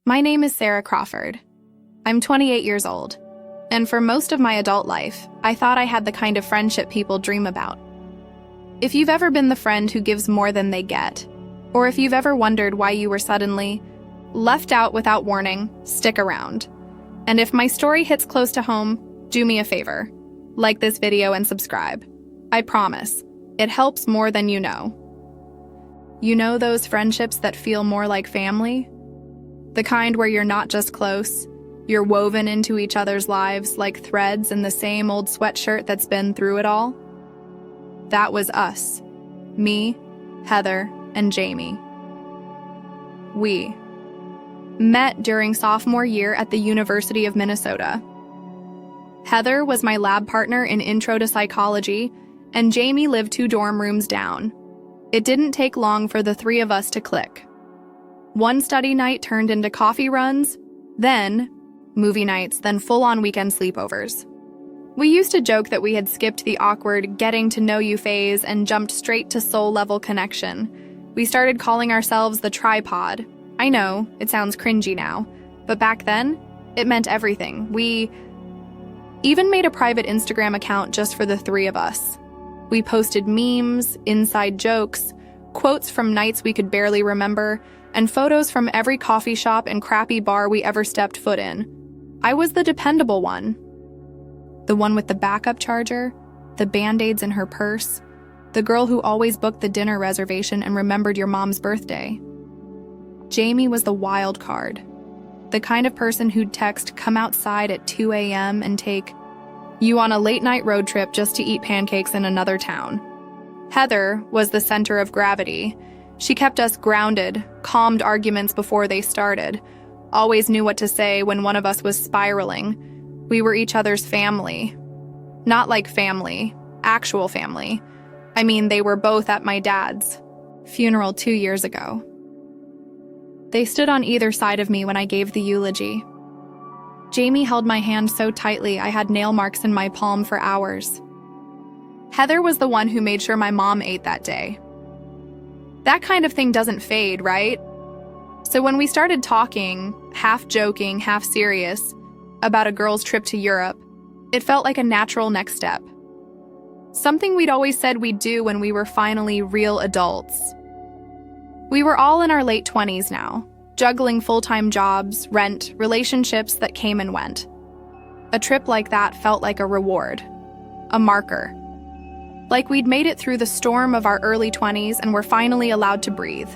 My name is Sarah Crawford. I'm 28 years old, and for most of my adult life, I thought I had the kind of friendship people dream about. If you've ever been the friend who gives more than they get, or if you've ever wondered why you were suddenly left out without warning, stick around. And if my story hits close to home, do me a favor. Like this video and subscribe. I promise, it helps more than you know. You know those friendships that feel more like family? The kind where you're not just close, you're woven into each other's lives like threads in the same old sweatshirt that's been through it all? That was us. Me, Heather, and Jamie. We met during sophomore year at the University of Minnesota. Heather was my lab partner in Intro to Psychology, and Jamie lived 2 dorm rooms down. It didn't take long for the 3 of us to click. One study night turned into coffee runs, then movie nights, then full-on weekend sleepovers. We used to joke that we had skipped the awkward getting-to-know-you phase and jumped straight to soul-level connection. We started calling ourselves the tripod. I know, it sounds cringy now, but back then, it meant everything. We even made a private Instagram account just for the 3 of us. We posted memes, inside jokes, quotes from nights we could barely remember, and photos from every coffee shop and crappy bar we ever stepped foot in. I was the dependable one. The one with the backup charger, the Band-Aids in her purse, the girl who always booked the dinner reservation and remembered your mom's birthday. Jamie was the wild card, the kind of person who'd text, "Come outside at 2 a.m. and take you on a late-night road trip just to eat pancakes in another town." Heather was the center of gravity. She kept us grounded, calmed arguments before they started, always knew what to say when one of us was spiraling. We were each other's family. Not like family, actual family. I mean, they were both at my dad's funeral 2 years ago. They stood on either side of me when I gave the eulogy. Jamie held my hand so tightly I had nail marks in my palm for hours. Heather was the one who made sure my mom ate that day. That kind of thing doesn't fade, right? So when we started talking, half joking, half serious, about a girl's trip to Europe, it felt like a natural next step. Something we'd always said we'd do when we were finally real adults. We were all in our late 20s now, juggling full-time jobs, rent, relationships that came and went. A trip like that felt like a reward, a marker. Like we'd made it through the storm of our early 20s and were finally allowed to breathe.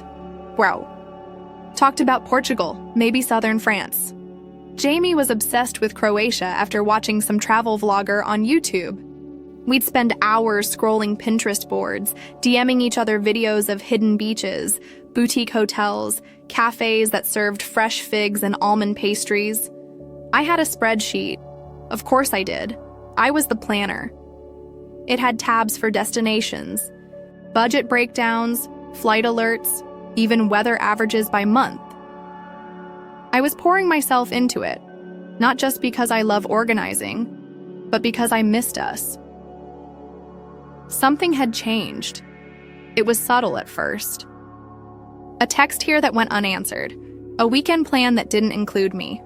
Wow. Talked about Portugal, maybe southern France. Jamie was obsessed with Croatia after watching some travel vlogger on YouTube. We'd spend hours scrolling Pinterest boards, DMing each other videos of hidden beaches, boutique hotels, cafes that served fresh figs and almond pastries. I had a spreadsheet. Of course I did. I was the planner. It had tabs for destinations, budget breakdowns, flight alerts, even weather averages by month. I was pouring myself into it, not just because I love organizing, but because I missed us. Something had changed. It was subtle at first. A text here that went unanswered, a weekend plan that didn't include me.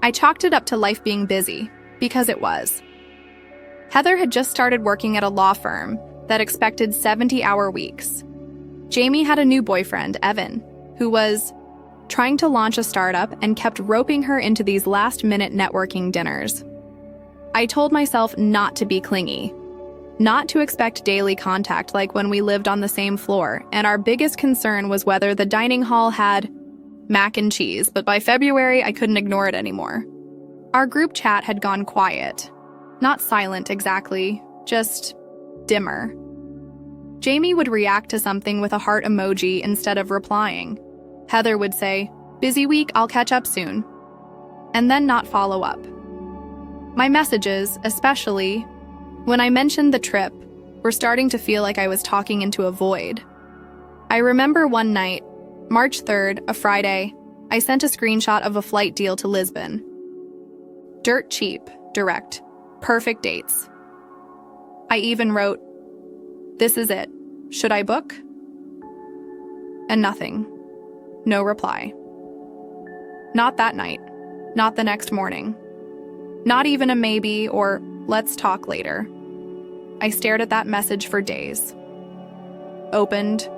I chalked it up to life being busy, because it was. Heather had just started working at a law firm that expected 70-hour weeks. Jamie had a new boyfriend, Evan, who was trying to launch a startup and kept roping her into these last-minute networking dinners. I told myself not to be clingy, not to expect daily contact like when we lived on the same floor, and our biggest concern was whether the dining hall had mac and cheese, but by February I couldn't ignore it anymore. Our group chat had gone quiet. Not silent exactly, just dimmer. Jamie would react to something with a heart emoji instead of replying. Heather would say, "Busy week, I'll catch up soon," and then not follow up. My messages, especially when I mentioned the trip, were starting to feel like I was talking into a void. I remember one night, March 3rd, a Friday, I sent a screenshot of a flight deal to Lisbon. Dirt cheap, direct. Perfect dates. I even wrote, "This is it. Should I book?" And nothing. No reply. Not that night. Not the next morning. Not even a maybe or let's talk later. I stared at that message for days. Opened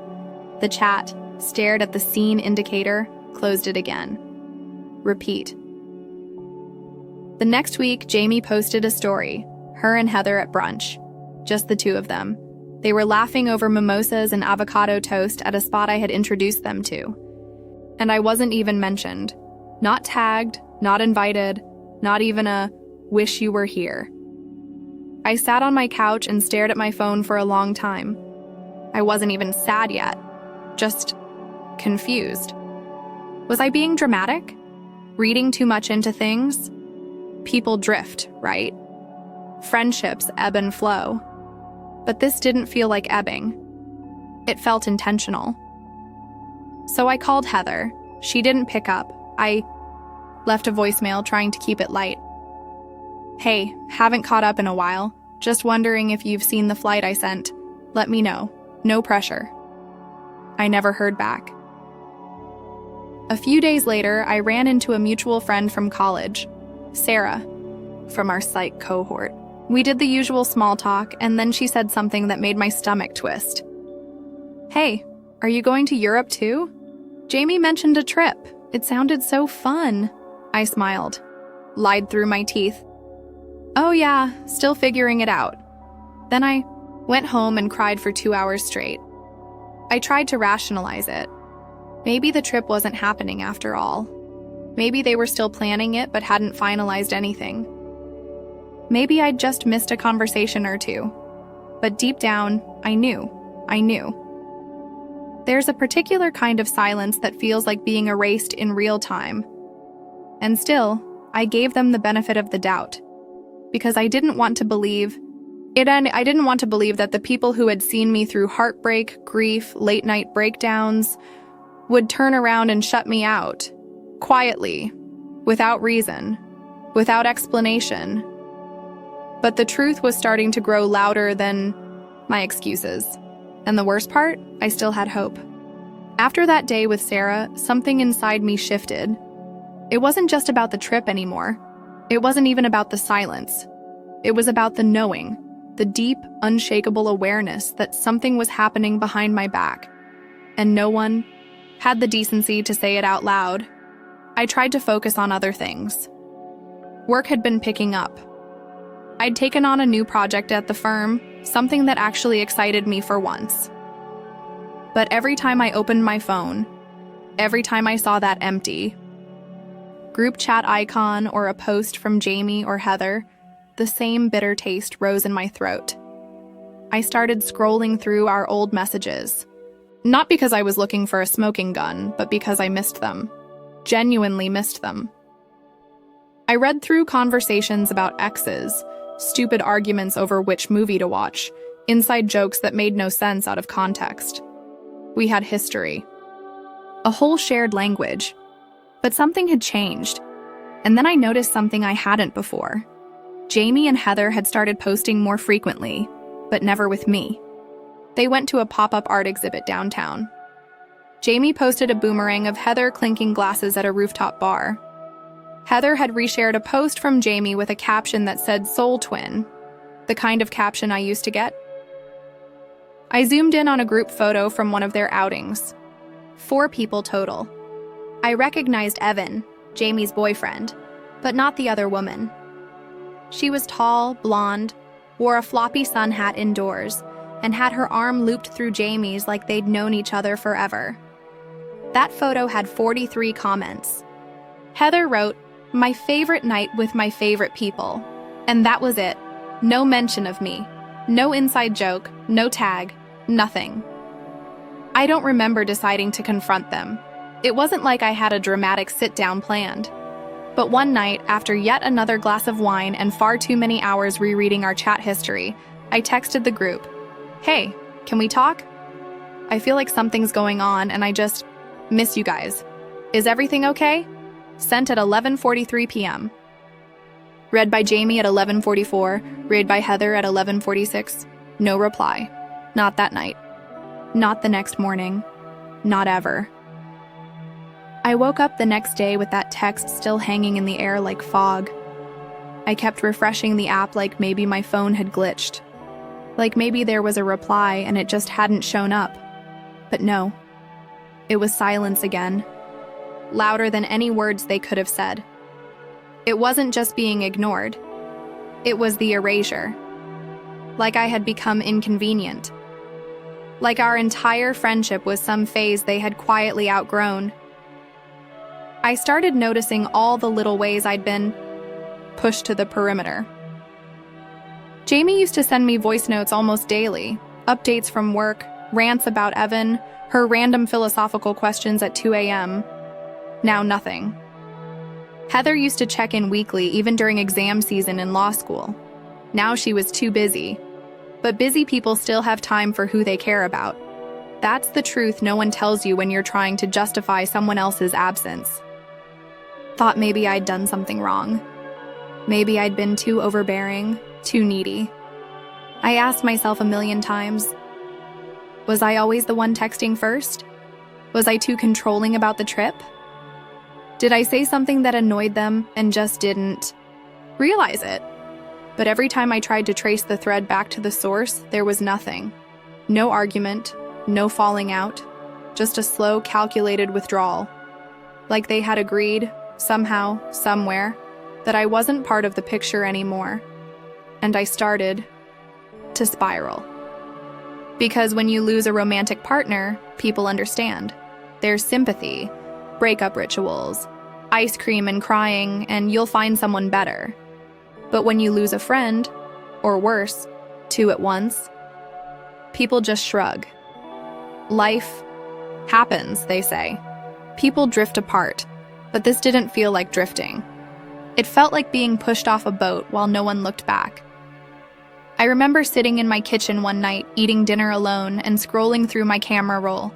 the chat, stared at the scene indicator, closed it again. Repeat. The next week, Jamie posted a story, her and Heather at brunch. Just the two of them. They were laughing over mimosas and avocado toast at a spot I had introduced them to. And I wasn't even mentioned. Not tagged, not invited, not even a wish you were here. I sat on my couch and stared at my phone for a long time. I wasn't even sad yet, just confused. Was I being dramatic? Reading too much into things? People drift, right? Friendships ebb and flow. But this didn't feel like ebbing. It felt intentional. So I called Heather. She didn't pick up. I left a voicemail trying to keep it light. Hey, haven't caught up in a while. Just wondering if you've seen the flight I sent. Let me know. No pressure. I never heard back. A few days later, I ran into a mutual friend from college, Sarah, from our psych cohort. We did the usual small talk, and then she said something that made my stomach twist. Hey, are you going to Europe too? Jamie mentioned a trip. It sounded so fun. I smiled, lied through my teeth. Oh yeah, still figuring it out. Then I went home and cried for 2 hours straight. I tried to rationalize it. Maybe the trip wasn't happening after all. Maybe they were still planning it but hadn't finalized anything. Maybe I'd just missed a conversation or two. But deep down, I knew. There's a particular kind of silence that feels like being erased in real time. And still, I gave them the benefit of the doubt. Because I didn't want to believe that the people who had seen me through heartbreak, grief, late-night breakdowns would turn around and shut me out. Quietly. Without reason. Without explanation. But the truth was starting to grow louder than my excuses. And the worst part, I still had hope. After that day with Sarah, something inside me shifted. It wasn't just about the trip anymore. It wasn't even about the silence. It was about the knowing, the deep, unshakable awareness that something was happening behind my back. And no one had the decency to say it out loud. I tried to focus on other things. Work had been picking up. I'd taken on a new project at the firm, something that actually excited me for once. But every time I opened my phone, every time I saw that empty group chat icon or a post from Jamie or Heather, the same bitter taste rose in my throat. I started scrolling through our old messages. Not because I was looking for a smoking gun, but because I missed them. Genuinely missed them. I read through conversations about exes, stupid arguments over which movie to watch, inside jokes that made no sense out of context. We had history. A whole shared language. But something had changed. And then I noticed something I hadn't before. Jamie and Heather had started posting more frequently, but never with me. They went to a pop-up art exhibit downtown. Jamie posted a boomerang of Heather clinking glasses at a rooftop bar. Heather had reshared a post from Jamie with a caption that said "Soul Twin," the kind of caption I used to get. I zoomed in on a group photo from one of their outings. 4 people total. I recognized Evan, Jamie's boyfriend, but not the other woman. She was tall, blonde, wore a floppy sun hat indoors, and had her arm looped through Jamie's like they'd known each other forever. That photo had 43 comments. Heather wrote, "My favorite night with my favorite people." And that was it. No mention of me. No inside joke, no tag, nothing. I don't remember deciding to confront them. It wasn't like I had a dramatic sit-down planned. But one night, after yet another glass of wine and far too many hours rereading our chat history, I texted the group, "Hey, can we talk? I feel like something's going on and I just miss you guys. Is everything okay?" Sent at 11:43 p.m. Read by Jamie at 11:44, read by Heather at 11:46. No reply. Not that night. Not the next morning. Not ever. I woke up the next day with that text still hanging in the air like fog. I kept refreshing the app like maybe my phone had glitched. Like maybe there was a reply and it just hadn't shown up. But no. It was silence again. Louder than any words they could have said. It wasn't just being ignored. It was the erasure. Like I had become inconvenient. Like our entire friendship was some phase they had quietly outgrown. I started noticing all the little ways I'd been pushed to the perimeter. Jamie used to send me voice notes almost daily, updates from work, rants about Evan, her random philosophical questions at 2 a.m. Now nothing. Heather used to check in weekly even during exam season in law school. Now she was too busy. But busy people still have time for who they care about. That's the truth no one tells you when you're trying to justify someone else's absence. Thought maybe I'd done something wrong. Maybe I'd been too overbearing, too needy. I asked myself a million times, was I always the one texting first? Was I too controlling about the trip? Did I say something that annoyed them and just didn't realize it? But every time I tried to trace the thread back to the source, there was nothing. No argument, no falling out, just a slow, calculated withdrawal. Like they had agreed, somehow, somewhere, that I wasn't part of the picture anymore. And I started to spiral. Because when you lose a romantic partner, people understand. There's sympathy, breakup rituals, ice cream and crying, and you'll find someone better. But when you lose a friend, or worse, two at once, people just shrug. Life happens, they say. People drift apart, but this didn't feel like drifting. It felt like being pushed off a boat while no one looked back. I remember sitting in my kitchen one night, eating dinner alone and scrolling through my camera roll.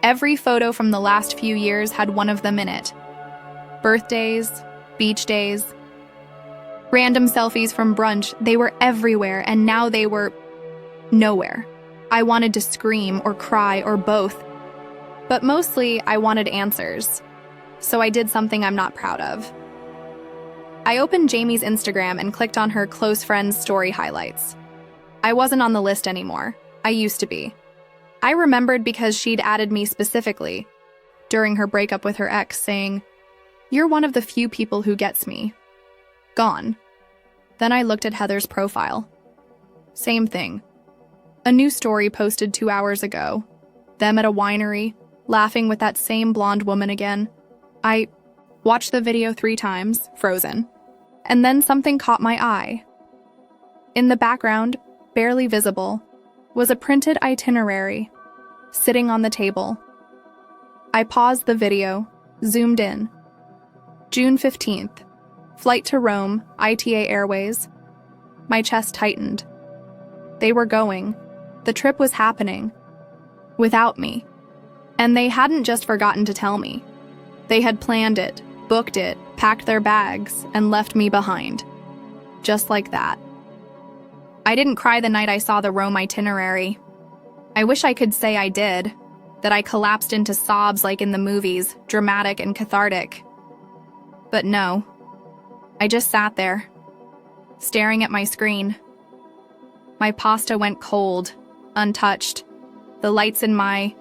Every photo from the last few years had one of them in it. Birthdays, beach days, random selfies from brunch, they were everywhere, and now they were nowhere. I wanted to scream or cry or both. But mostly, I wanted answers. So I did something I'm not proud of. I opened Jamie's Instagram and clicked on her close friends' story highlights. I wasn't on the list anymore. I used to be. I remembered because she'd added me specifically during her breakup with her ex, saying, "You're one of the few people who gets me." Gone. Then I looked at Heather's profile. Same thing. A new story posted 2 hours ago. Them at a winery, laughing with that same blonde woman again. I watched the video 3 times, frozen. And then something caught my eye. In the background, barely visible, was a printed itinerary, sitting on the table. I paused the video, zoomed in. June 15th, flight to Rome, ITA Airways. My chest tightened. They were going. The trip was happening. Without me. And they hadn't just forgotten to tell me. They had planned it, booked it, packed their bags, and left me behind. Just like that. I didn't cry the night I saw the Rome itinerary. I wish I could say I did, that I collapsed into sobs like in the movies, dramatic and cathartic. But no. I just sat there, staring at my screen. My pasta went cold, untouched. The lights in my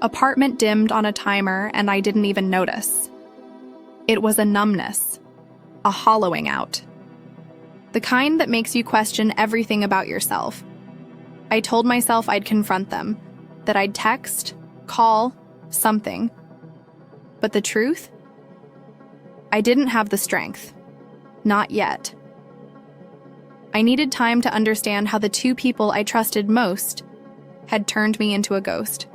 apartment dimmed on a timer, and I didn't even notice. It was a numbness, a hollowing out. The kind that makes you question everything about yourself. I told myself I'd confront them, that I'd text, call, something. But the truth? I didn't have the strength. Not yet. I needed time to understand how the 2 people I trusted most had turned me into a ghost.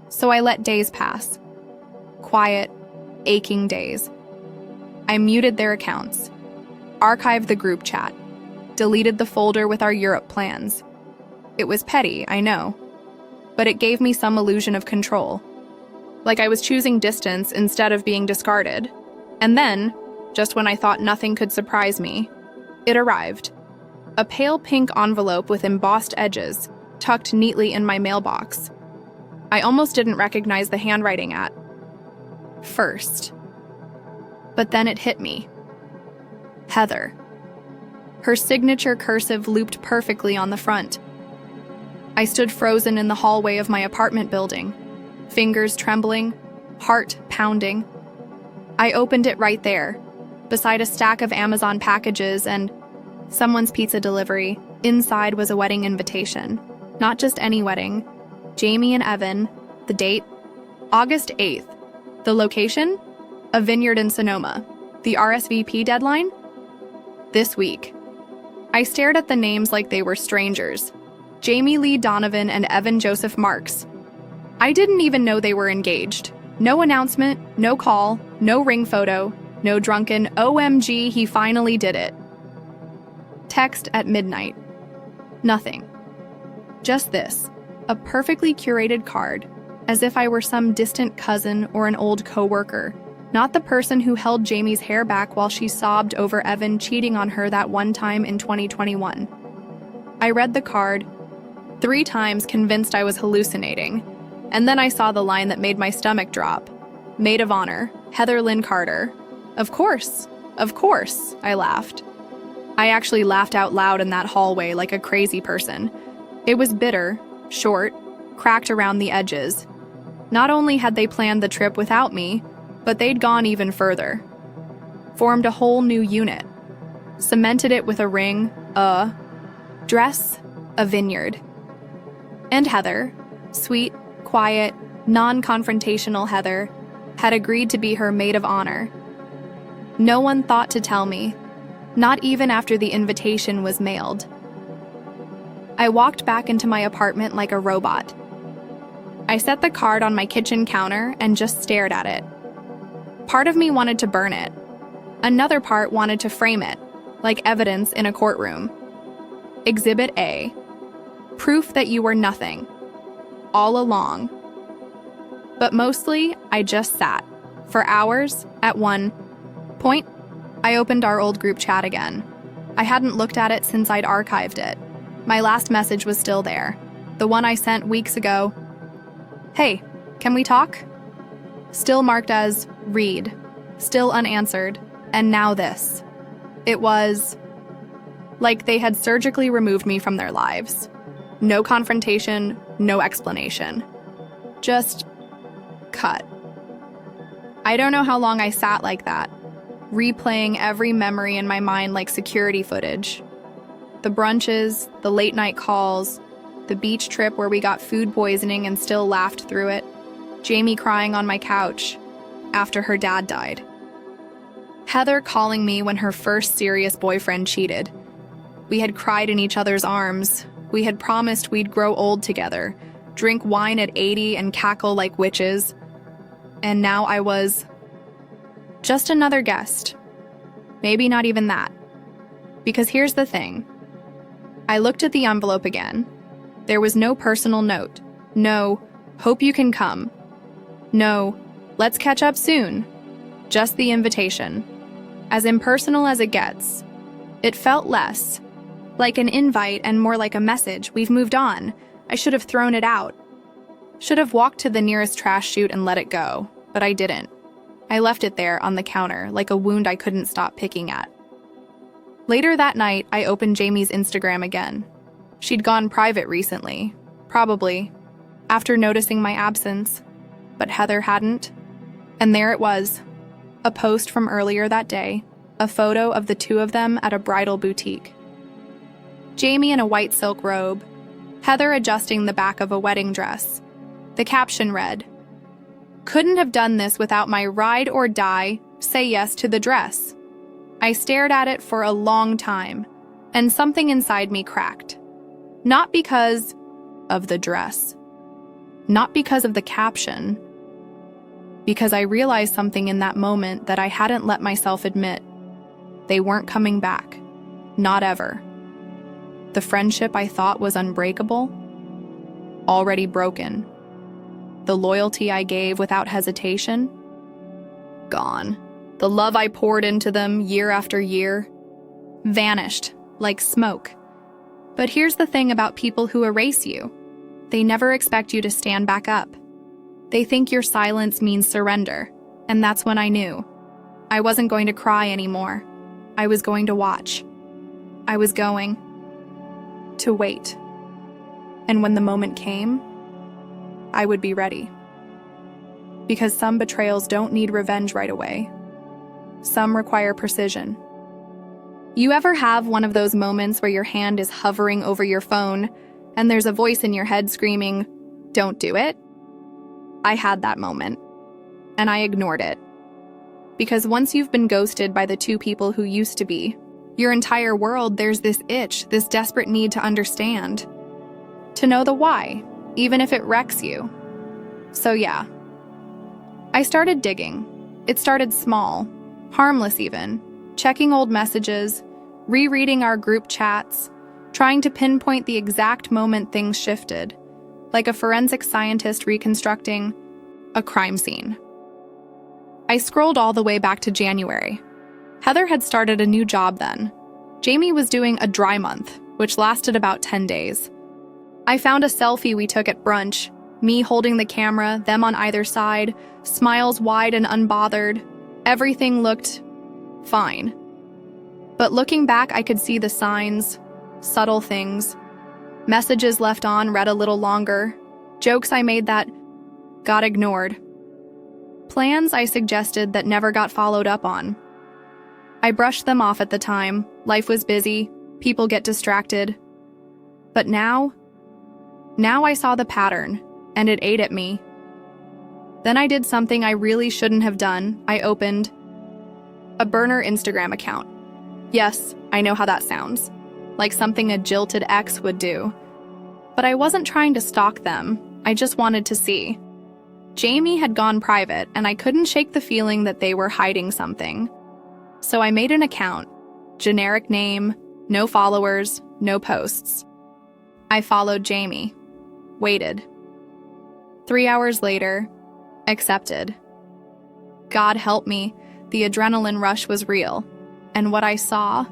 So I let days pass. Quiet, aching days. I muted their accounts, archived the group chat, deleted the folder with our Europe plans. It was petty, I know, but it gave me some illusion of control. Like I was choosing distance instead of being discarded. And then, just when I thought nothing could surprise me, it arrived. A pale pink envelope with embossed edges, tucked neatly in my mailbox. I almost didn't recognize the handwriting at. first. But then it hit me. Heather. Her signature cursive looped perfectly on the front. I stood frozen in the hallway of my apartment building, fingers trembling, heart pounding. I opened it right there, beside a stack of Amazon packages and someone's pizza delivery. Inside was a wedding invitation. Not just any wedding. Jamie and Evan. The date? August 8th. The location? A vineyard in Sonoma. The RSVP deadline? This week. I stared at the names like they were strangers. Jamie Lee Donovan and Evan Joseph Marks. I didn't even know they were engaged. No announcement, no call, no ring photo, no drunken OMG, he finally did it. Text at midnight. Nothing. Just this, a perfectly curated card, as if I were some distant cousin or an old coworker, not the person who held Jamie's hair back while she sobbed over Evan cheating on her that one time in 2021. I read the card 3 times, convinced I was hallucinating, and then I saw the line that made my stomach drop. Maid of honor, Heather Lynn Carter. Of course, I laughed. I actually laughed out loud in that hallway like a crazy person. It was bitter, short, cracked around the edges. Not only had they planned the trip without me, but they'd gone even further. Formed a whole new unit. Cemented it with a ring, a dress, a vineyard. And Heather, sweet, quiet, non-confrontational Heather, had agreed to be her maid of honor. No one thought to tell me, not even after the invitation was mailed. I walked back into my apartment like a robot. I set the card on my kitchen counter and just stared at it. Part of me wanted to burn it. Another part wanted to frame it, like evidence in a courtroom. Exhibit A. Proof that you were nothing. All along. But mostly, I just sat. For hours, at one point, I opened our old group chat again. I hadn't looked at it since I'd archived it. My last message was still there. The one I sent weeks ago. Hey, can we talk? Still marked as read. Still unanswered. And now this. It was like they had surgically removed me from their lives. No confrontation, no explanation. Just cut. I don't know how long I sat like that, replaying every memory in my mind like security footage. The brunches, the late night calls, the beach trip where we got food poisoning and still laughed through it, Jamie crying on my couch after her dad died. Heather calling me when her first serious boyfriend cheated. We had cried in each other's arms. We had promised we'd grow old together, drink wine at 80 and cackle like witches. And now I was just another guest. Maybe not even that. Because here's the thing. I looked at the envelope again. There was no personal note. No, hope you can come. No, let's catch up soon. Just the invitation. As impersonal as it gets. It felt less like an invite and more like a message. We've moved on. I should have thrown it out. Should have walked to the nearest trash chute and let it go, but I didn't. I left it there on the counter like a wound I couldn't stop picking at. Later that night, I opened Jamie's Instagram again. She'd gone private recently, probably, after noticing my absence, but Heather hadn't. And there it was, a post from earlier that day, a photo of the two of them at a bridal boutique. Jamie in a white silk robe, Heather adjusting the back of a wedding dress. The caption read, "Couldn't have done this without my ride or die, say yes to the dress." I stared at it for a long time, and something inside me cracked. Not because of the dress. Not because of the caption. Because I realized something in that moment that I hadn't let myself admit. They weren't coming back. Not ever. The friendship I thought was unbreakable, already broken. The loyalty I gave without hesitation, gone. The love I poured into them year after year, vanished like smoke. But here's the thing about people who erase you. They never expect you to stand back up. They think your silence means surrender, And that's when I knew. I wasn't going to cry anymore. I was going to watch. I was going to wait. And when the moment came, I would be ready. Because some betrayals don't need revenge right away. Some require precision. You ever have one of those moments where your hand is hovering over your phone and there's a voice in your head screaming, "Don't do it"? I had that moment, and I ignored it. Because once you've been ghosted by the two people who used to be, your entire world, there's this itch, this desperate need to understand. To know the why, even if it wrecks you. So yeah. I started digging. It started small, harmless even, checking old messages, rereading our group chats, trying to pinpoint the exact moment things shifted, like a forensic scientist reconstructing a crime scene. I scrolled all the way back to January. Heather had started a new job then. Jamie was doing a dry month, which lasted about 10 days. I found a selfie we took at brunch, me holding the camera, them on either side, smiles wide and unbothered. Everything looked fine. But looking back, I could see the signs, subtle things, messages left on read a little longer, jokes I made that got ignored, plans I suggested that never got followed up on. I brushed them off at the time. Life was busy, people get distracted. But now I saw the pattern, and it ate at me. Then I did something I really shouldn't have done. I opened a burner Instagram account. Yes, I know how that sounds, like something a jilted ex would do. But I wasn't trying to stalk them, I just wanted to see. Jamie had gone private, and I couldn't shake the feeling that they were hiding something. So I made an account, generic name, no followers, no posts. I followed Jamie, waited. 3 hours later, accepted. God help me, the adrenaline rush was real. And what I saw,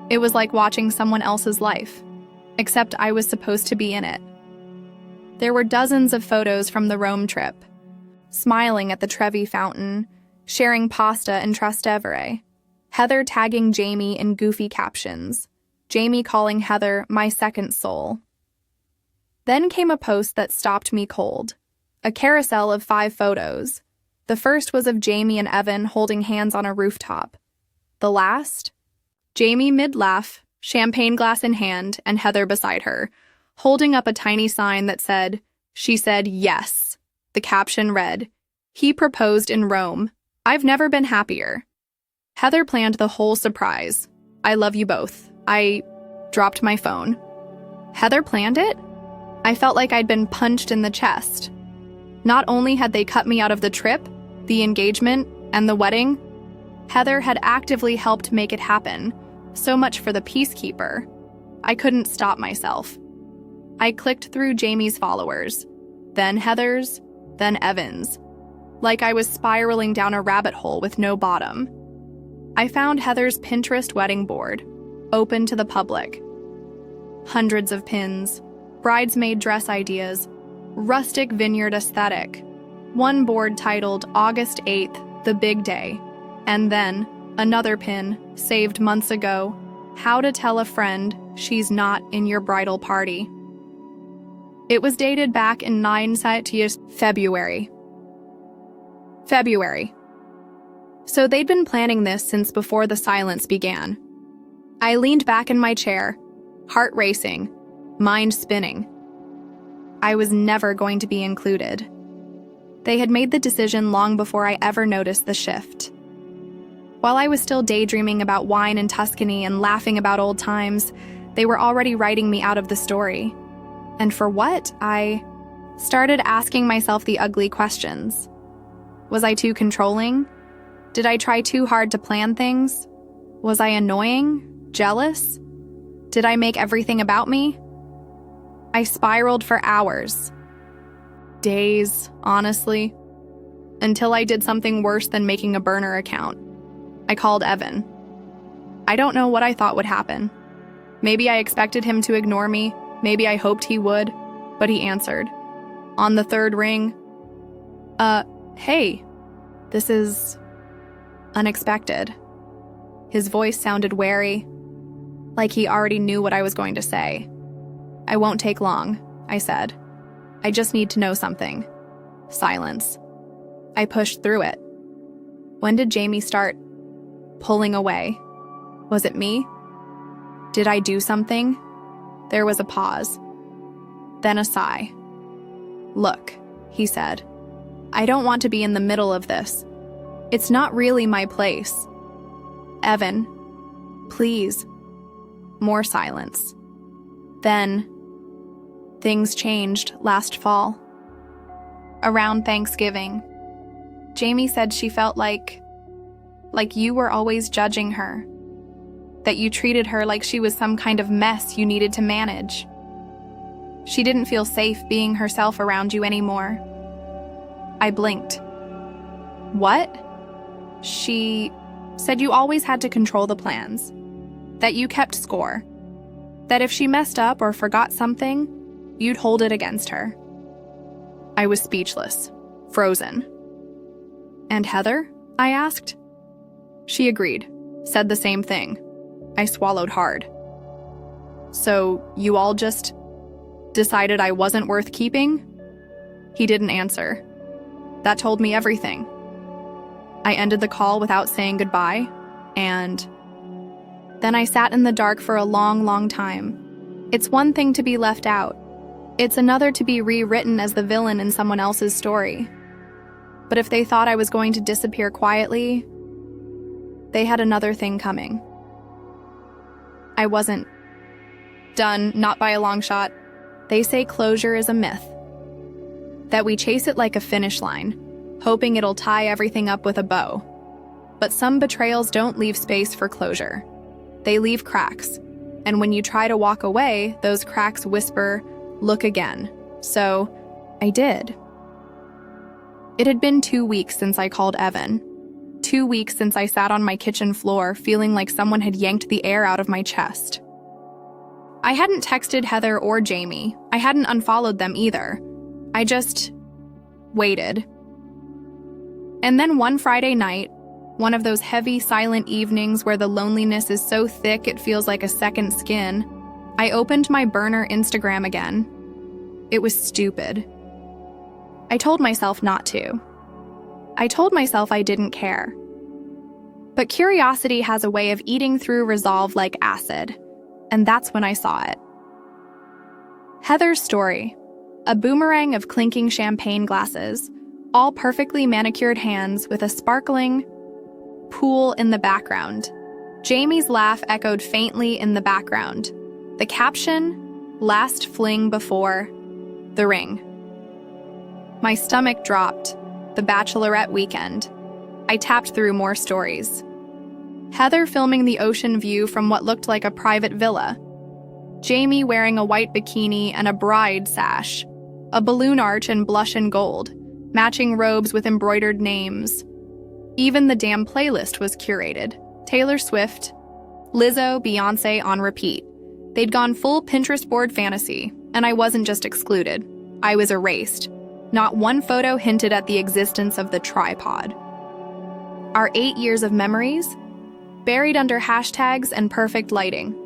it was like watching someone else's life, except I was supposed to be in it. There were dozens of photos from the Rome trip, smiling at the Trevi fountain, sharing pasta in Trastevere, Heather tagging Jamie in goofy captions, Jamie calling Heather my second soul. Then came a post that stopped me cold, a carousel of 5 photos. The first was of Jamie and Evan holding hands on a rooftop. The last? Jamie mid-laugh, champagne glass in hand, and Heather beside her, holding up a tiny sign that said, "She said yes." The caption read, "He proposed in Rome. I've never been happier." Heather planned the whole surprise. I love you both. I dropped my phone. Heather planned it? I felt like I'd been punched in the chest. Not only had they cut me out of the trip, the engagement, and the wedding, Heather had actively helped make it happen. So much for the peacekeeper. I couldn't stop myself. I clicked through Jamie's followers, then Heather's, then Evan's, like I was spiraling down a rabbit hole with no bottom. I found Heather's Pinterest wedding board, open to the public. Hundreds of pins, bridesmaid dress ideas, rustic vineyard aesthetic. One board titled August 8th, the big day. And then another pin, saved months ago, how to tell a friend she's not in your bridal party. It was dated back in February. So they'd been planning this since before the silence began. I leaned back in my chair, heart racing, mind spinning. I was never going to be included. They had made the decision long before I ever noticed the shift. While I was still daydreaming about wine in Tuscany and laughing about old times, they were already writing me out of the story. And for what? I started asking myself the ugly questions. Was I too controlling? Did I try too hard to plan things? Was I annoying? Jealous? Did I make everything about me? I spiraled for hours. Days, honestly. Until I did something worse than making a burner account. I called Evan. I don't know what I thought would happen. Maybe I expected him to ignore me. Maybe I hoped he would. But he answered. On the third ring, hey. This is unexpected. His voice sounded wary, like he already knew what I was going to say. I won't take long, I said. I just need to know something. Silence. I pushed through it. When did Jamie start pulling away? Was it me? Did I do something? There was a pause. Then a sigh. Look, he said. I don't want to be in the middle of this. It's not really my place. Evan, please. More silence. Then, things changed last fall. Around Thanksgiving, Jamie said she felt like you were always judging her, that you treated her like she was some kind of mess you needed to manage. She didn't feel safe being herself around you anymore. I blinked. What? She said you always had to control the plans, that you kept score, that if she messed up or forgot something, you'd hold it against her. I was speechless, frozen. And Heather? I asked. She agreed, said the same thing. I swallowed hard. So you all just decided I wasn't worth keeping? He didn't answer. That told me everything. I ended the call without saying goodbye, and then I sat in the dark for a long, long time. It's one thing to be left out. It's another to be rewritten as the villain in someone else's story. But if they thought I was going to disappear quietly, they had another thing coming. I wasn't done, not by a long shot. They say closure is a myth, that we chase it like a finish line, hoping it'll tie everything up with a bow. But some betrayals don't leave space for closure. They leave cracks, and when you try to walk away, those cracks whisper, "Look again." So, I did. It had been 2 weeks since I called Evan. 2 weeks since I sat on my kitchen floor feeling like someone had yanked the air out of my chest. I hadn't texted Heather or Jamie. I hadn't unfollowed them either. I just waited. And then one Friday night, one of those heavy, silent evenings where the loneliness is so thick it feels like a second skin, I opened my burner Instagram again. It was stupid. I told myself not to. I told myself I didn't care. But curiosity has a way of eating through resolve like acid, and that's when I saw it. Heather's story, a boomerang of clinking champagne glasses, all perfectly manicured hands with a sparkling pool in the background. Jamie's laugh echoed faintly in the background. The caption, "Last fling before the ring." My stomach dropped. The bachelorette weekend. I tapped through more stories. Heather filming the ocean view from what looked like a private villa. Jamie wearing a white bikini and a bride sash. A balloon arch in blush and gold. Matching robes with embroidered names. Even the damn playlist was curated. Taylor Swift, Lizzo, Beyonce on repeat. They'd gone full Pinterest board fantasy, and I wasn't just excluded. I was erased. Not one photo hinted at the existence of the tripod. Our 8 years of memories, buried under hashtags and perfect lighting.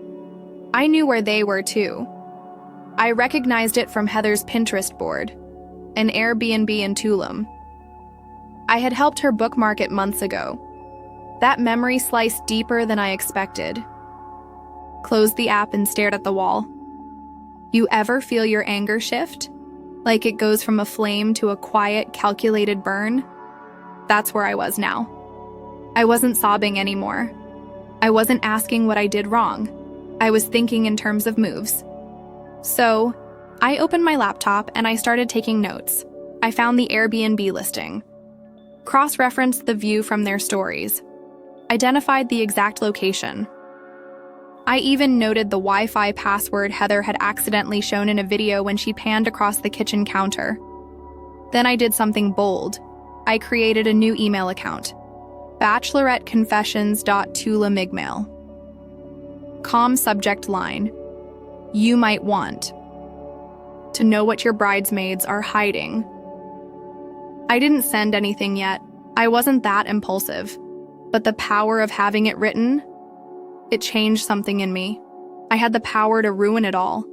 I knew where they were too. I recognized it from Heather's Pinterest board, an Airbnb in Tulum. I had helped her bookmark it months ago. That memory sliced deeper than I expected. Closed the app and stared at the wall. You ever feel your anger shift? Like it goes from a flame to a quiet, calculated burn? That's where I was now. I wasn't sobbing anymore. I wasn't asking what I did wrong. I was thinking in terms of moves. So, I opened my laptop and I started taking notes. I found the Airbnb listing. Cross-referenced the view from their stories. Identified the exact location. I even noted the Wi-Fi password Heather had accidentally shown in a video when she panned across the kitchen counter. Then I did something bold. I created a new email account. bacheloretteconfessions.tulamigmail. Calm subject line. You might want to know what your bridesmaids are hiding. I didn't send anything yet. I wasn't that impulsive, but the power of having it written, it changed something in me. I had the power to ruin it all.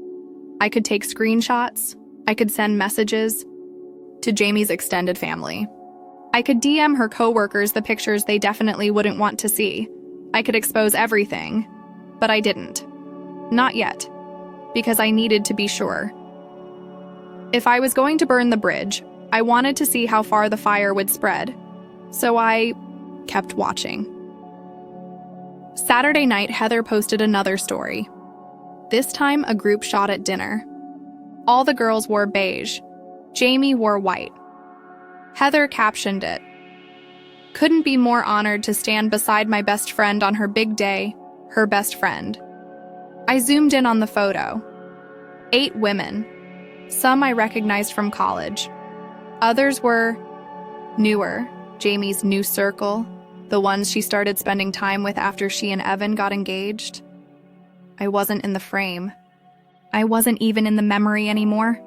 I could take screenshots. I could send messages to Jamie's extended family. I could DM her coworkers the pictures they definitely wouldn't want to see. I could expose everything, but I didn't. Not yet, because I needed to be sure. If I was going to burn the bridge, I wanted to see how far the fire would spread, so I kept watching. Saturday night, Heather posted another story. This time, a group shot at dinner. All the girls wore beige. Jamie wore white. Heather captioned it, "Couldn't be more honored to stand beside my best friend on her big day, her best friend." I zoomed in on the photo. 8 women. Some I recognized from college. Others were newer, Jamie's new circle, the ones she started spending time with after she and Evan got engaged. I wasn't in the frame. I wasn't even in the memory anymore.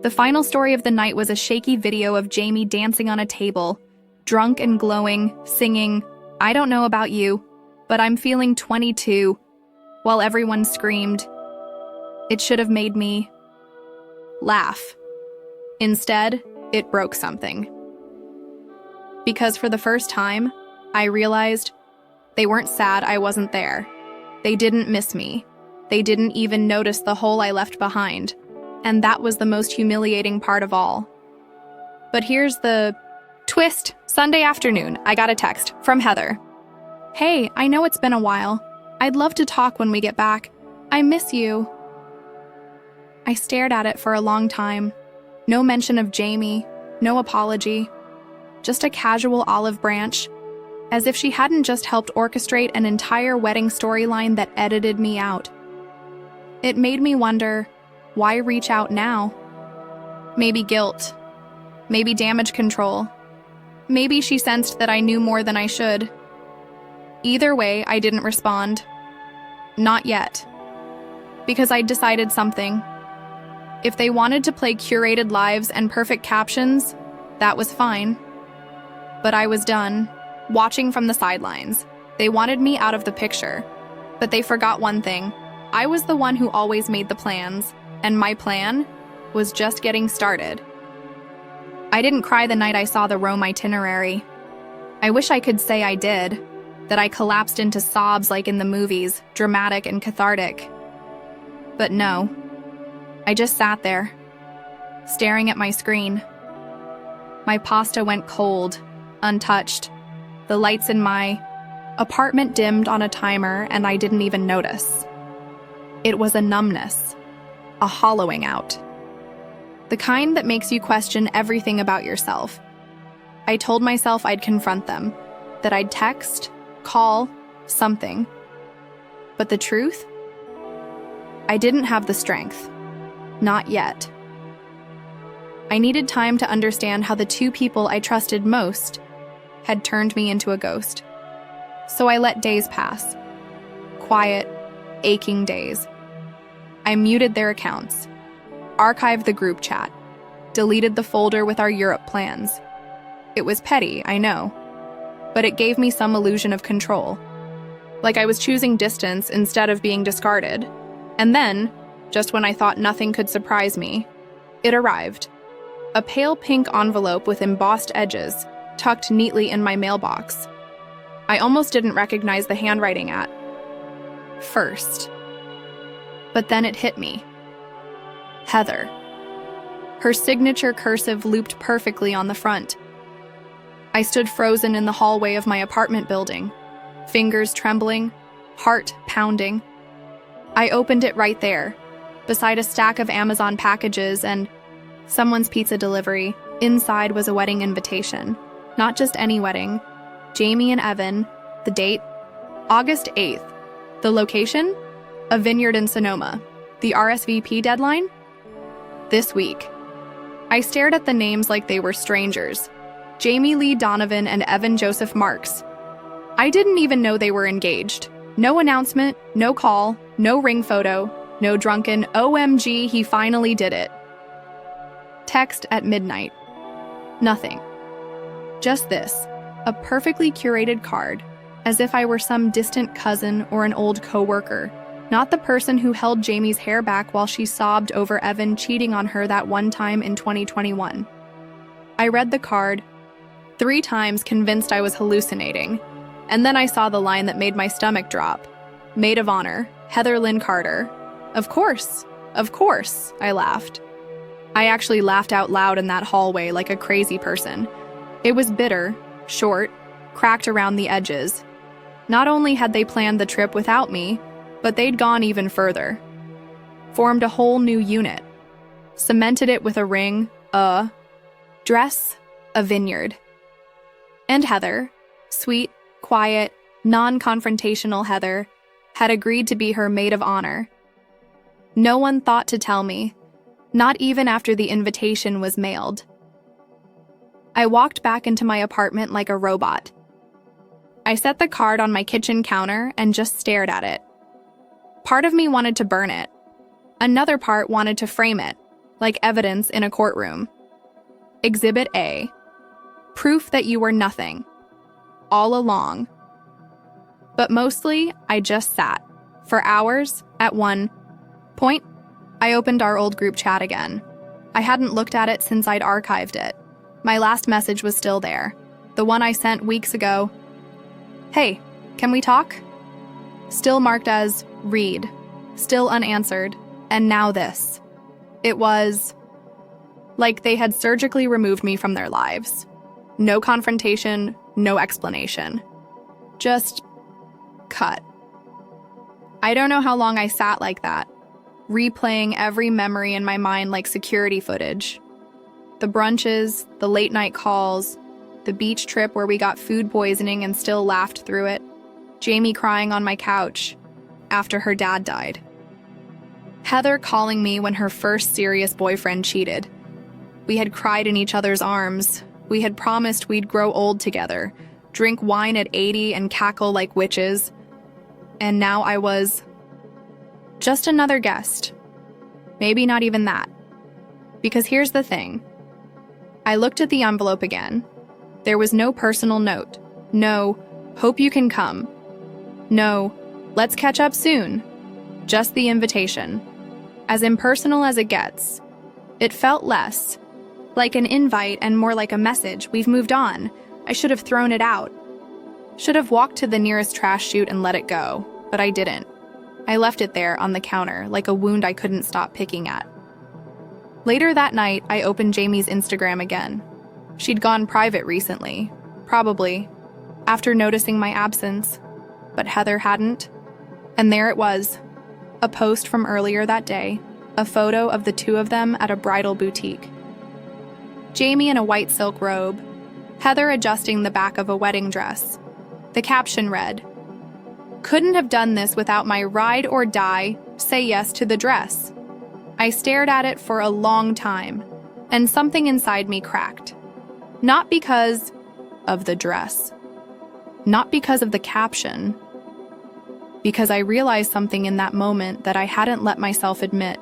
The final story of the night was a shaky video of Jamie dancing on a table, drunk and glowing, singing, "I don't know about you, but I'm feeling 22, while everyone screamed. It should have made me laugh. Instead, it broke something. Because for the first time, I realized they weren't sad I wasn't there. They didn't miss me. They didn't even notice the hole I left behind. And that was the most humiliating part of all. But here's the twist. Sunday afternoon, I got a text from Heather. "Hey, I know it's been a while. I'd love to talk when we get back. I miss you." I stared at it for a long time. No mention of Jamie, no apology. Just a casual olive branch, as if she hadn't just helped orchestrate an entire wedding storyline that edited me out. It made me wonder, why reach out now? Maybe guilt. Maybe damage control. Maybe she sensed that I knew more than I should. Either way, I didn't respond. Not yet. Because I'd decided something. If they wanted to play curated lives and perfect captions, that was fine. But I was done, watching from the sidelines. They wanted me out of the picture. But they forgot one thing. I was the one who always made the plans. And my plan was just getting started. I didn't cry the night I saw the Rome itinerary. I wish I could say I did, that I collapsed into sobs like in the movies, dramatic and cathartic. But no, I just sat there, staring at my screen. My pasta went cold, untouched. The lights in my apartment dimmed on a timer and I didn't even notice. It was a numbness. A hollowing out. The kind that makes you question everything about yourself. I told myself I'd confront them, that I'd text, call, something. But the truth? I didn't have the strength. Not yet. I needed time to understand how the 2 people I trusted most had turned me into a ghost. So I let days pass. Quiet, aching days. I muted their accounts, archived the group chat, deleted the folder with our Europe plans. It was petty, I know, but it gave me some illusion of control. Like I was choosing distance instead of being discarded. And then, just when I thought nothing could surprise me, it arrived. A pale pink envelope with embossed edges, tucked neatly in my mailbox. I almost didn't recognize the handwriting at first. But then it hit me. Heather. Her signature cursive looped perfectly on the front. I stood frozen in the hallway of my apartment building, fingers trembling, heart pounding. I opened it right there, beside a stack of Amazon packages and someone's pizza delivery. Inside was a wedding invitation. Not just any wedding. Jamie and Evan. The date? August 8th. The location? A vineyard in Sonoma. The RSVP deadline? This week. I stared at the names like they were strangers. Jamie Lee Donovan and Evan Joseph Marks. I didn't even know they were engaged. No announcement, no call, no ring photo, no drunken OMG, he finally did it. Text at midnight. Nothing. Just this, a perfectly curated card, as if I were some distant cousin or an old coworker, not the person who held Jamie's hair back while she sobbed over Evan cheating on her that one time in 2021. I read the card 3 times, convinced I was hallucinating, and then I saw the line that made my stomach drop. Maid of honor, Heather Lynn Carter. Of course, I laughed. I actually laughed out loud in that hallway like a crazy person. It was bitter, short, cracked around the edges. Not only had they planned the trip without me, but they'd gone even further. Formed a whole new unit. Cemented it with a ring, a dress, a vineyard. And Heather, sweet, quiet, non-confrontational Heather, had agreed to be her maid of honor. No one thought to tell me, not even after the invitation was mailed. I walked back into my apartment like a robot. I set the card on my kitchen counter and just stared at it. Part of me wanted to burn it. Another part wanted to frame it, like evidence in a courtroom. Exhibit A. Proof that you were nothing. All along. But mostly, I just sat. For hours, at one point, I opened our old group chat again. I hadn't looked at it since I'd archived it. My last message was still there. The one I sent weeks ago. Hey, can we talk? Still marked as read. Still unanswered. And now this. It was like they had surgically removed me from their lives. No confrontation, no explanation. Just cut. I don't know how long I sat like that, replaying every memory in my mind like security footage. The brunches, the late night calls, the beach trip where we got food poisoning and still laughed through it, Jamie crying on my couch after her dad died. Heather calling me when her first serious boyfriend cheated. We had cried in each other's arms. We had promised we'd grow old together, drink wine at 80 and cackle like witches. And now I was just another guest. Maybe not even that. Because here's the thing. I looked at the envelope again. There was no personal note. No, hope you can come. No, let's catch up soon. Just the invitation. As impersonal as it gets. It felt less like an invite and more like a message. We've moved on. I should have thrown it out. Should have walked to the nearest trash chute and let it go, but I didn't. I left it there on the counter like a wound I couldn't stop picking at. Later that night, I opened Jamie's Instagram again. She'd gone private recently, probably, after noticing my absence, but Heather hadn't. And there it was, a post from earlier that day, a photo of the two of them at a bridal boutique. Jamie in a white silk robe, Heather adjusting the back of a wedding dress. The caption read, "Couldn't have done this without my ride or die, say yes to the dress." I stared at it for a long time, and something inside me cracked. Not because of the dress, not because of the caption, because I realized something in that moment that I hadn't let myself admit.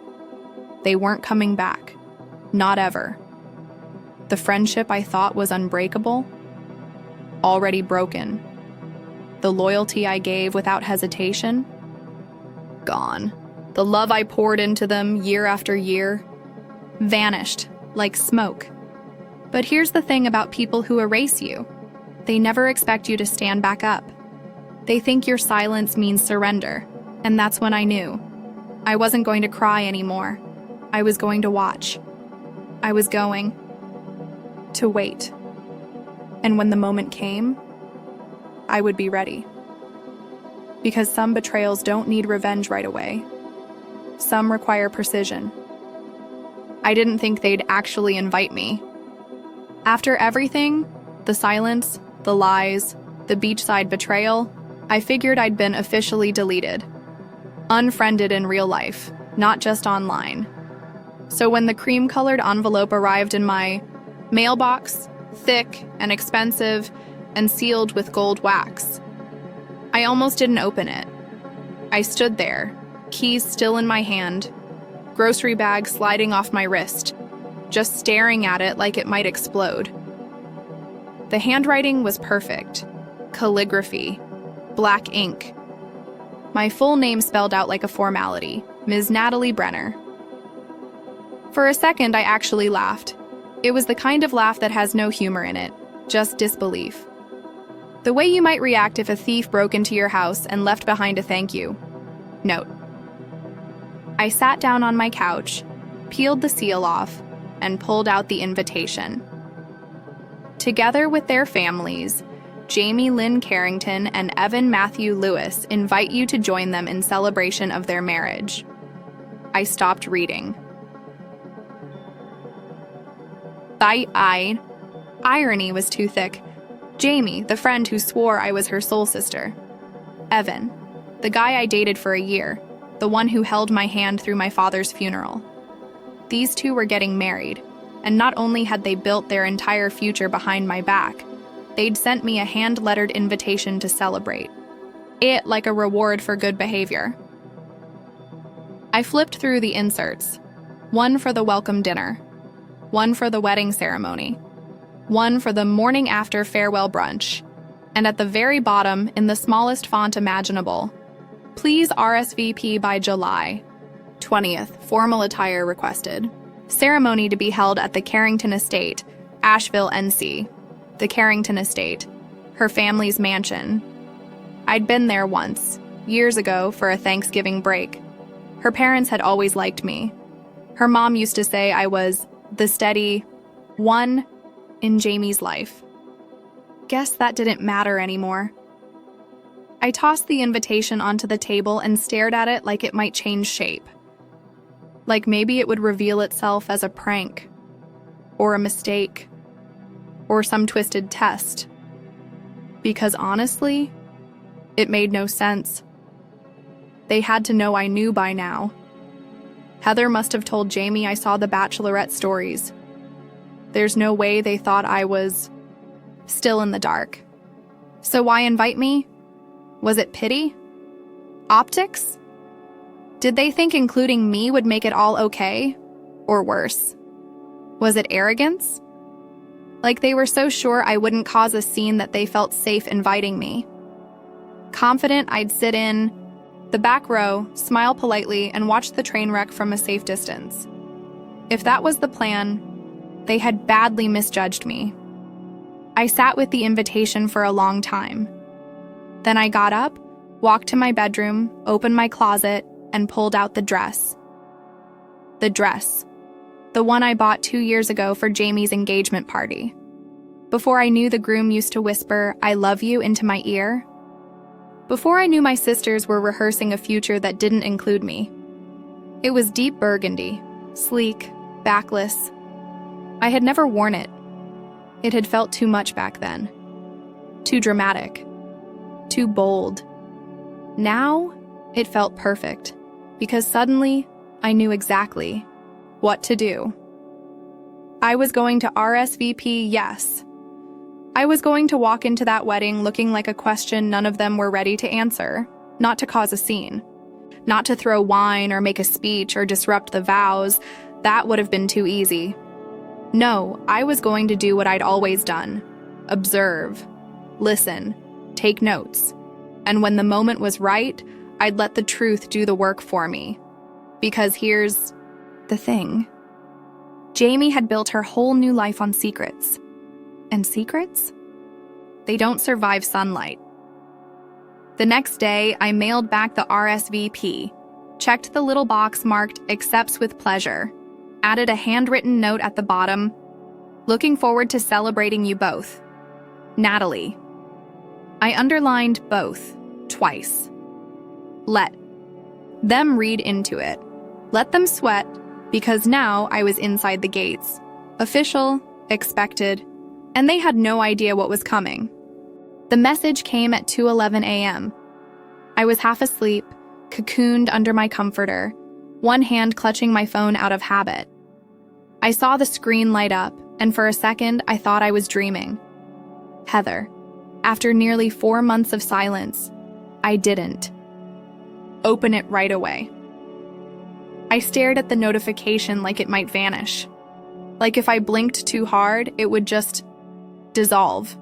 They weren't coming back. Not ever. The friendship I thought was unbreakable, already broken. The loyalty I gave without hesitation, gone. The love I poured into them year after year, vanished like smoke. But here's the thing about people who erase you. They never expect you to stand back up. They think your silence means surrender, and that's when I knew. I wasn't going to cry anymore. I was going to watch. I was going to wait. And when the moment came, I would be ready. Because some betrayals don't need revenge right away. Some require precision. I didn't think they'd actually invite me. After everything, the silence, the lies, the beachside betrayal, I figured I'd been officially deleted. Unfriended in real life, not just online. So when the cream-colored envelope arrived in my mailbox, thick and expensive and sealed with gold wax, I almost didn't open it. I stood there, keys still in my hand, grocery bag sliding off my wrist, just staring at it like it might explode. The handwriting was perfect. Calligraphy. Black ink. My full name spelled out like a formality, Ms. Natalie Brenner. For a second, I actually laughed. It was the kind of laugh that has no humor in it, just disbelief. The way you might react if a thief broke into your house and left behind a thank you note. I sat down on my couch, peeled the seal off, and pulled out the invitation. Together with their families, Jamie Lynn Carrington and Evan Matthew Lewis invite you to join them in celebration of their marriage. I stopped reading. Irony was too thick. Jamie, the friend who swore I was her soul sister. Evan, the guy I dated for a year, the one who held my hand through my father's funeral. These two were getting married, and not only had they built their entire future behind my back, they'd sent me a hand-lettered invitation to celebrate. It like a reward for good behavior. I flipped through the inserts. One for the welcome dinner, one for the wedding ceremony, one for the morning after farewell brunch, and at the very bottom, in the smallest font imaginable, please RSVP by July 20th, formal attire requested. Ceremony to be held at the Carrington Estate, Asheville, NC. The Carrington Estate, her family's mansion. I'd been there once, years ago, for a Thanksgiving break. Her parents had always liked me. Her mom used to say I was the steady one in Jamie's life. Guess that didn't matter anymore. I tossed the invitation onto the table and stared at it like it might change shape. Like maybe it would reveal itself as a prank, or a mistake, or some twisted test. Because honestly, it made no sense. They had to know I knew by now. Heather must have told Jamie I saw the Bachelorette stories. There's no way they thought I was still in the dark. So why invite me? Was it pity? Optics? Did they think including me would make it all okay? Or worse? Was it arrogance? Like they were so sure I wouldn't cause a scene that they felt safe inviting me. Confident I'd sit in the back row, smile politely, and watch the train wreck from a safe distance. If that was the plan, they had badly misjudged me. I sat with the invitation for a long time. Then I got up, walked to my bedroom, opened my closet, and pulled out the dress. The dress. The one I bought 2 years ago for Jamie's engagement party. Before I knew the groom used to whisper, "I love you," into my ear. Before I knew my sisters were rehearsing a future that didn't include me. It was deep burgundy, sleek, backless. I had never worn it. It had felt too much back then. Too dramatic. Too bold. Now, it felt perfect, because suddenly, I knew exactly what to do. I was going to RSVP yes. I was going to walk into that wedding looking like a question none of them were ready to answer, not to cause a scene, not to throw wine or make a speech or disrupt the vows. That would have been too easy. No, I was going to do what I'd always done. Observe, listen, take notes. And when the moment was right, I'd let the truth do the work for me. Because here's the thing. Jamie had built her whole new life on secrets. And secrets? They don't survive sunlight. The next day, I mailed back the RSVP, checked the little box marked "Accepts with pleasure," added a handwritten note at the bottom, "Looking forward to celebrating you both. Natalie." I underlined both, twice. Let them read into it. Let them sweat, because now I was inside the gates. Official, expected, and they had no idea what was coming. The message came at 2:11 a.m. I was half asleep, cocooned under my comforter, one hand clutching my phone out of habit. I saw the screen light up, and for a second, I thought I was dreaming. Heather. After nearly 4 months of silence, I didn't open it right away. I stared at the notification like it might vanish. Like if I blinked too hard, it would just dissolve.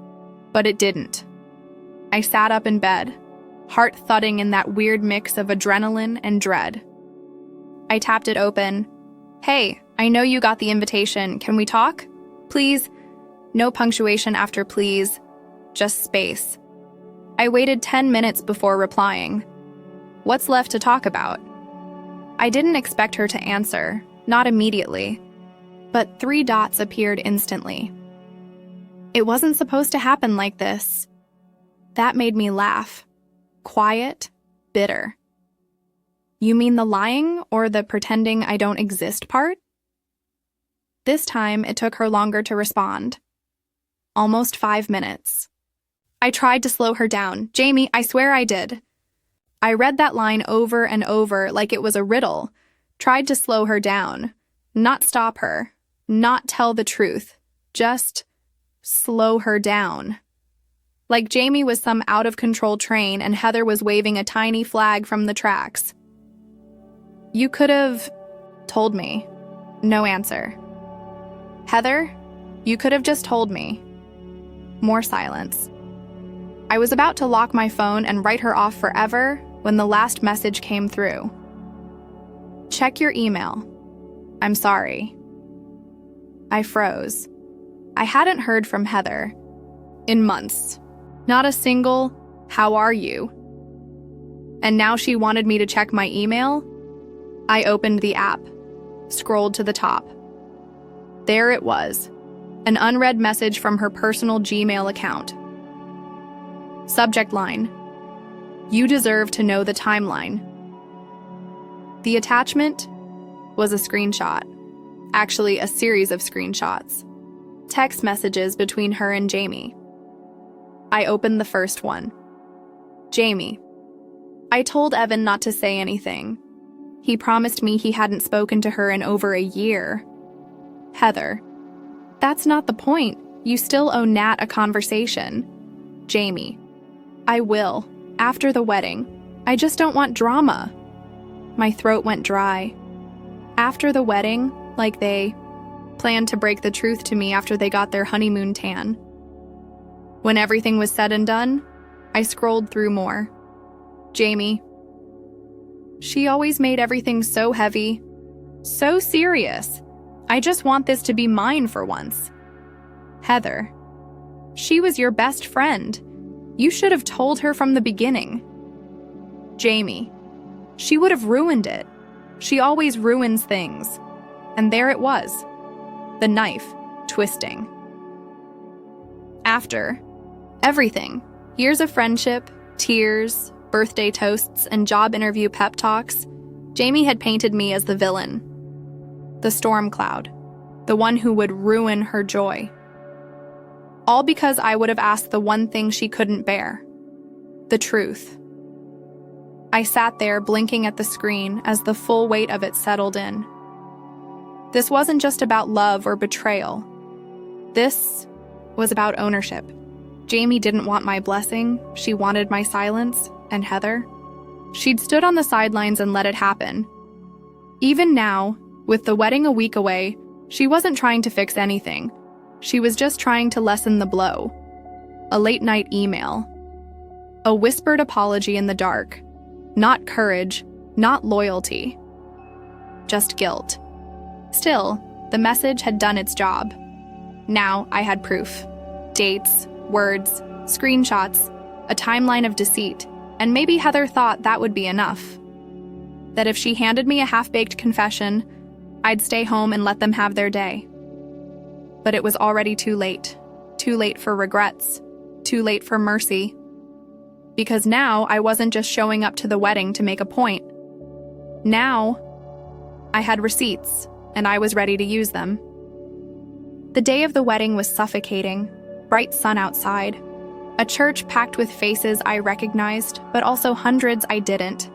But it didn't. I sat up in bed, heart thudding in that weird mix of adrenaline and dread. I tapped it open. "Hey, I know you got the invitation. Can we talk? Please?" No punctuation after please, just space. I waited 10 minutes before replying. What's left to talk about? I didn't expect her to answer, not immediately, but 3 dots appeared instantly. It wasn't supposed to happen like this. That made me laugh. Quiet, bitter. You mean the lying or the pretending I don't exist part? This time, it took her longer to respond. Almost 5 minutes. I tried to slow her down. "Jamie, I swear I did." I read that line over and over like it was a riddle, tried to slow her down, not stop her, not tell the truth, just slow her down. Like Jamie was some out-of-control train and Heather was waving a tiny flag from the tracks. "You could have told me." No answer. "Heather, you could have just told me." More silence. I was about to lock my phone and write her off forever when the last message came through. "Check your email. I'm sorry." I froze. I hadn't heard from Heather in months. Not a single, "How are you?" And now she wanted me to check my email? I opened the app, scrolled to the top. There it was, an unread message from her personal Gmail account. Subject line: "You deserve to know the timeline." The attachment was a screenshot, actually a series of screenshots, text messages between her and Jamie. I opened the first one. "Jamie, I told Evan not to say anything. He promised me he hadn't spoken to her in over a year. Heather, that's not the point. You still owe Nat a conversation. Jamie, I will, after the wedding. I just don't want drama." My throat went dry. After the wedding, like they planned to break the truth to me after they got their honeymoon tan. When everything was said and done, I scrolled through more. Jamie. She always made everything so heavy, so serious. I just want this to be mine for once. Heather. She was your best friend. You should have told her from the beginning. Jamie. She would have ruined it. She always ruins things. And there it was. The knife, twisting. After everything, years of friendship, tears, birthday toasts, and job interview pep talks, Jamie had painted me as the villain. The storm cloud. The one who would ruin her joy. All because I would have asked the one thing she couldn't bear. The truth. I sat there blinking at the screen as the full weight of it settled in. This wasn't just about love or betrayal. This was about ownership. Jamie didn't want my blessing, she wanted my silence, and Heather? She'd stood on the sidelines and let it happen. Even now, with the wedding a week away, she wasn't trying to fix anything. She was just trying to lessen the blow. A late-night email. A whispered apology in the dark. Not courage, not loyalty. Just guilt. Still, the message had done its job. Now I had proof. Dates, words, screenshots, a timeline of deceit, and maybe Heather thought that would be enough. That if she handed me a half-baked confession, I'd stay home and let them have their day. But it was already too late. Too late for regrets. Too late for mercy. Because now I wasn't just showing up to the wedding to make a point. Now, I had receipts, and I was ready to use them. The day of the wedding was suffocating. Bright sun outside. A church packed with faces I recognized, but also hundreds I didn't.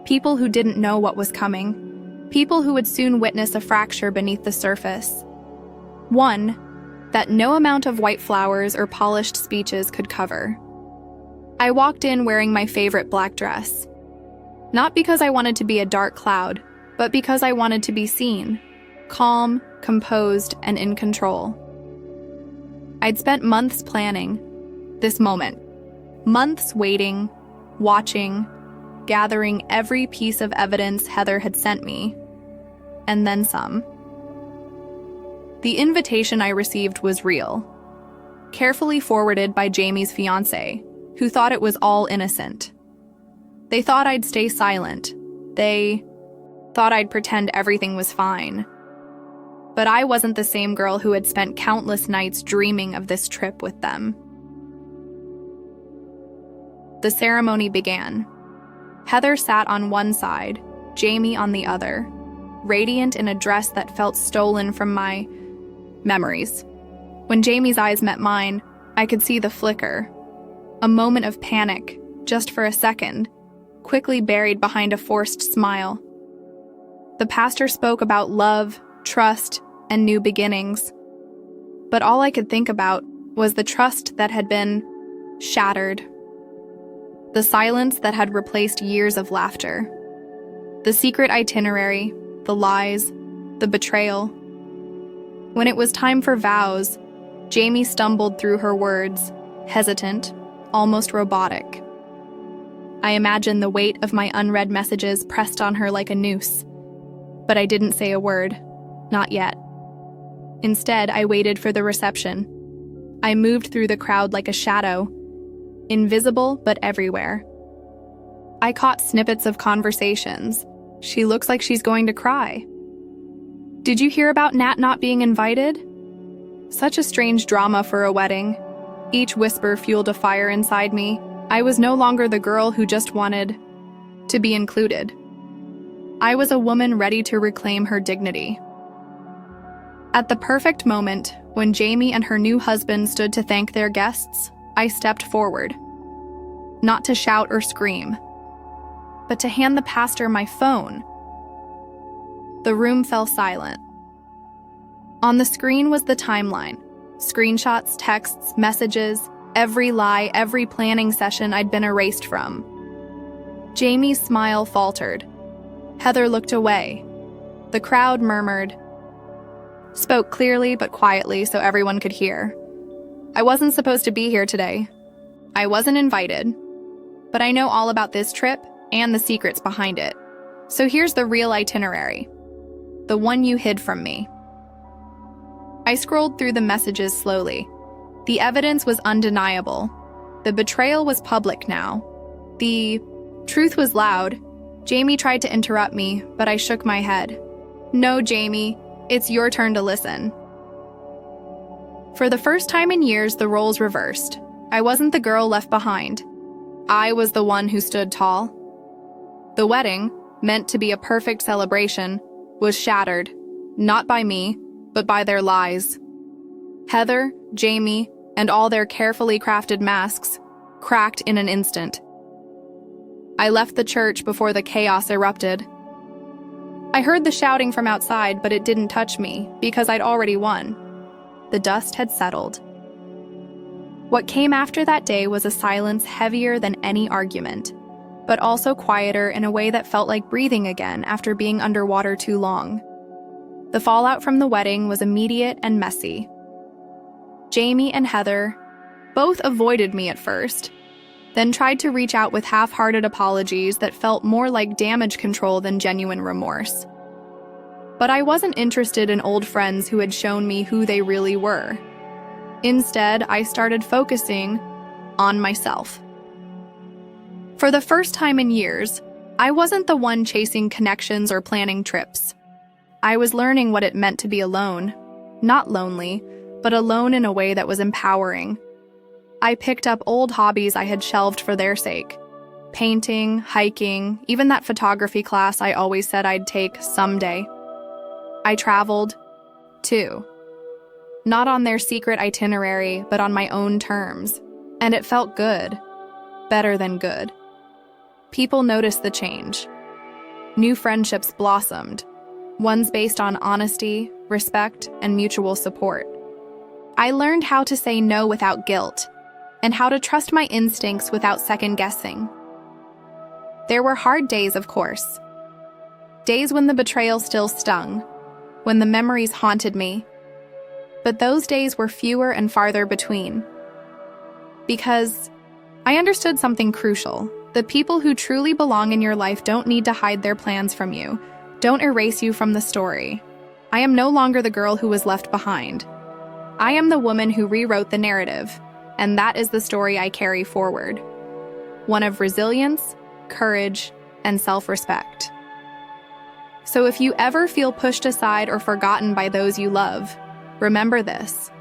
People who didn't know what was coming. People who would soon witness a fracture beneath the surface. One that no amount of white flowers or polished speeches could cover. I walked in wearing my favorite black dress. Not because I wanted to be a dark cloud, but because I wanted to be seen. Calm, composed, and in control. I'd spent months planning. this moment. Months waiting, watching, gathering every piece of evidence Heather had sent me, and then some. The invitation I received was real, carefully forwarded by Jamie's fiancé, who thought it was all innocent. They thought I'd stay silent. They thought I'd pretend everything was fine. But I wasn't the same girl who had spent countless nights dreaming of this trip with them. The ceremony began. Heather sat on one side, Jamie on the other, radiant in a dress that felt stolen from my memories. When Jamie's eyes met mine, I could see the flicker. A moment of panic, just for a second, quickly buried behind a forced smile. The pastor spoke about love, trust, and new beginnings. But all I could think about was the trust that had been shattered. The silence that had replaced years of laughter. The secret itinerary, the lies, the betrayal. When it was time for vows, Jamie stumbled through her words, hesitant, almost robotic. I imagined the weight of my unread messages pressed on her like a noose. But I didn't say a word, not yet. Instead, I waited for the reception. I moved through the crowd like a shadow, invisible but everywhere. I caught snippets of conversations. She looks like she's going to cry. Did you hear about Nat not being invited? Such a strange drama for a wedding. Each whisper fueled a fire inside me. I was no longer the girl who just wanted to be included. I was a woman ready to reclaim her dignity. At the perfect moment, when Jamie and her new husband stood to thank their guests, I stepped forward. Not to shout or scream, but to hand the pastor my phone. The room fell silent. On the screen was the timeline. Screenshots, texts, messages, every lie, every planning session I'd been erased from. Jamie's smile faltered. Heather looked away. The crowd murmured, spoke clearly but quietly so everyone could hear. I wasn't supposed to be here today. I wasn't invited. But I know all about this trip and the secrets behind it. So here's the real itinerary. The one you hid from me. I scrolled through the messages slowly. The evidence was undeniable. The betrayal was public now. The truth was loud. Jamie tried to interrupt me, but I shook my head. No, Jamie, it's your turn to listen. For the first time in years, the roles reversed. I wasn't the girl left behind. I was the one who stood tall. The wedding, meant to be a perfect celebration, was shattered, not by me, but by their lies. Heather, Jamie, and all their carefully crafted masks cracked in an instant. I left the church before the chaos erupted. I heard the shouting from outside, but it didn't touch me because I'd already won. The dust had settled. What came after that day was a silence heavier than any argument, but also quieter in a way that felt like breathing again after being underwater too long. The fallout from the wedding was immediate and messy. Jamie and Heather both avoided me at first, then tried to reach out with half-hearted apologies that felt more like damage control than genuine remorse. But I wasn't interested in old friends who had shown me who they really were. Instead, I started focusing on myself. For the first time in years, I wasn't the one chasing connections or planning trips. I was learning what it meant to be alone. Not lonely, but alone in a way that was empowering. I picked up old hobbies I had shelved for their sake. Painting, hiking, even that photography class I always said I'd take someday. I traveled, too. Not on their secret itinerary, but on my own terms. And it felt good. Better than good. People noticed the change. New friendships blossomed. Ones based on honesty, respect, and mutual support. I learned how to say no without guilt, and how to trust my instincts without second-guessing. There were hard days, of course. Days when the betrayal still stung, when the memories haunted me. But those days were fewer and farther between. Because I understood something crucial. The people who truly belong in your life don't need to hide their plans from you, don't erase you from the story. I am no longer the girl who was left behind. I am the woman who rewrote the narrative, and that is the story I carry forward. One of resilience, courage, and self-respect. So if you ever feel pushed aside or forgotten by those you love, remember this.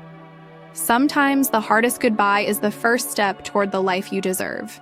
Sometimes the hardest goodbye is the first step toward the life you deserve.